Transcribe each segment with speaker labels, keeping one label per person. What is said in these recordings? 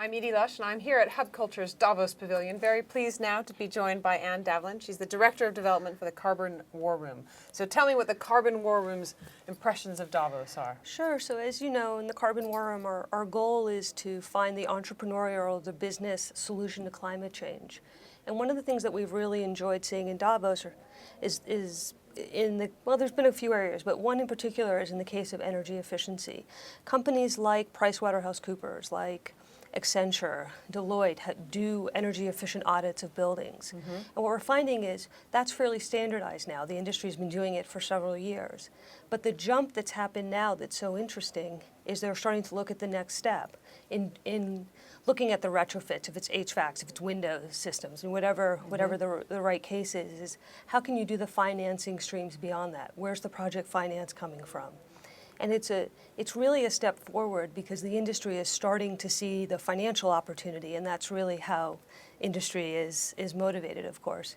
Speaker 1: I'm Edie Lush, and I'm here at Hub Culture's Davos Pavilion. Very pleased now to be joined by Davlin. She's the Director of Development for the Carbon War Room. So tell me what the Carbon War Room's impressions of Davos are.
Speaker 2: Sure. So as you know, in the Carbon War Room, our goal is to find the entrepreneurial or the business solution to climate change. And one of the things that we've really enjoyed seeing in Davos is there's been a few areas, but one in particular is in the case of energy efficiency. Companies like PricewaterhouseCoopers, like Accenture, Deloitte do energy efficient audits of buildings. Mm-hmm. And what we're finding is that's fairly standardized now. The industry's been doing it for several years. But the jump that's happened now that's so interesting is they're starting to look at the next step in looking at the retrofits, if it's HVACs, if it's window systems, and whatever the right case is how can you do the financing streams beyond that? Where's the project finance coming from? And it's really a step forward because the industry is starting to see the financial opportunity, and that's really how industry is motivated, of course.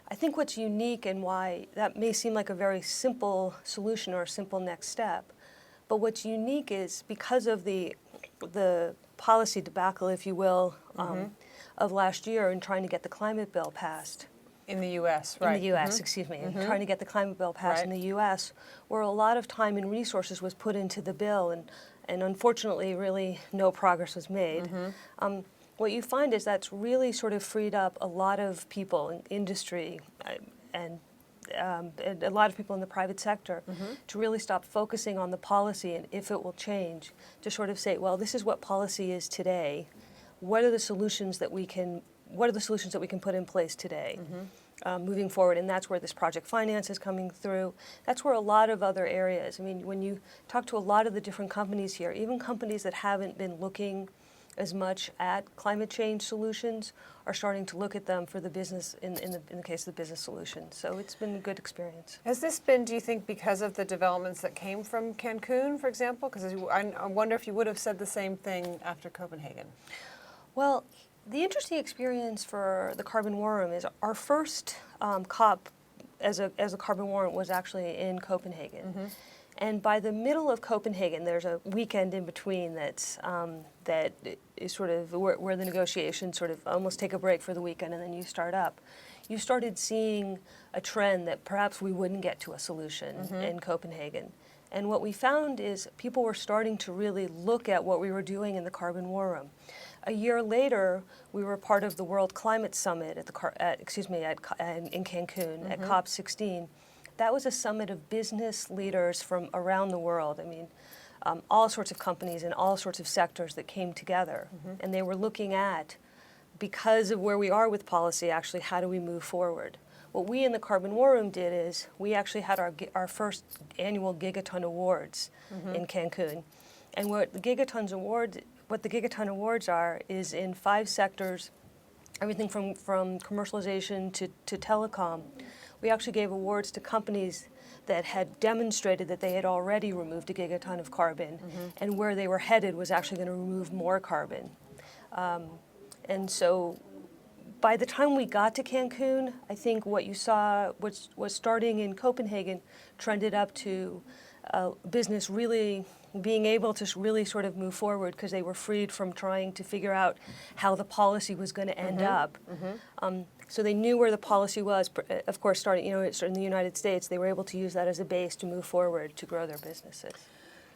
Speaker 2: I think what's unique and why that may seem like a very simple solution or a simple next step, but what's unique is because of the policy debacle, if you will, of last year in trying to get the climate bill passed.
Speaker 1: In the U.S., right?
Speaker 2: In the U.S., excuse me, trying to get the climate bill passed in the U.S., where a lot of time and resources was put into the bill, and unfortunately, really no progress was made. What you find is that's really sort of freed up a lot of people in industry and a lot of people in the private sector to really stop focusing on the policy and if it will change, to sort of say, well, this is what policy is today. What are the solutions that we can put in place today moving forward? And that's where this project finance is coming through. That's where a lot of other areas, I mean, when you talk to a lot of the different companies here, even companies that haven't been looking as much at climate change solutions are starting to look at them for the business, in the case of the business solutions. So it's been a good experience.
Speaker 1: Has this been, do you think, because of the developments that came from Cancun, for example? Because I wonder if you would have said the same thing after Copenhagen.
Speaker 2: Well, the interesting experience for the Carbon War Room is our first COP as a Carbon War Room was actually in Copenhagen. And by the middle of Copenhagen, there's a weekend in between that is sort of where the negotiations sort of almost take a break for the weekend and then you start up. You started seeing a trend that perhaps we wouldn't get to a solution in Copenhagen. And what we found is people were starting to really look at what we were doing in the Carbon War Room. A year later, we were part of the World Climate Summit in Cancun at COP16. That was a summit of business leaders from around the world. I mean, all sorts of companies in all sorts of sectors that came together. And they were looking at, because of where we are with policy, actually, how do we move forward? What we in the Carbon War Room did is we actually had our first annual Gigaton Awards in Cancun. And what the Gigaton Awards are is in 5 sectors, everything from commercialization to telecom. We actually gave awards to companies that had demonstrated that they had already removed a gigaton of carbon, and where they were headed was actually going to remove more carbon. And so by the time we got to Cancun, I think what you saw was starting in Copenhagen trended up to business really being able to really sort of move forward because they were freed from trying to figure out how the policy was going to end up. So they knew where the policy was. Of course, starting in the United States, they were able to use that as a base to move forward to grow their businesses.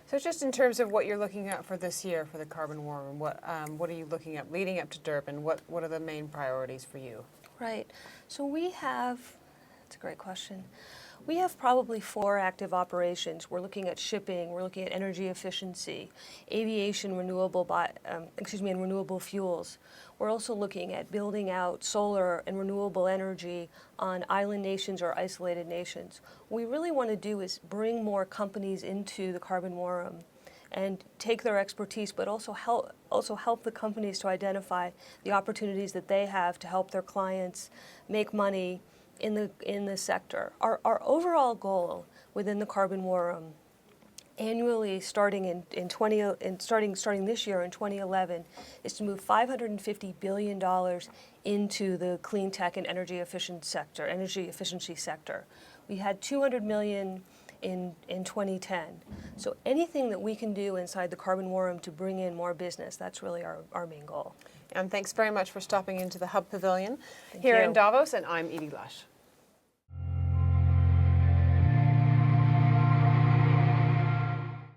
Speaker 1: So just in terms of what you're looking at for this year for the Carbon War Room, what are you looking at leading up to Durban? What are the main priorities for you?
Speaker 2: Right. So that's a great question. We have probably 4 active operations. We're looking at shipping, we're looking at energy efficiency, aviation, and renewable fuels. We're also looking at building out solar and renewable energy on island nations or isolated nations. What we really want to do is bring more companies into the Carbon War Room and take their expertise, but also help the companies to identify the opportunities that they have to help their clients make money in the sector. Our overall goal within the Carbon War Room, annually starting starting this year in 2011, is to move $550 billion into the clean tech and energy efficiency sector. We had $200 million in 2010. So anything that we can do inside the Carbon War Room to bring in more business, that's really our main goal.
Speaker 1: And thanks very much for stopping into the Hub Pavilion
Speaker 2: Thank
Speaker 1: here
Speaker 2: you.
Speaker 1: in Davos, and I'm Edie Lush.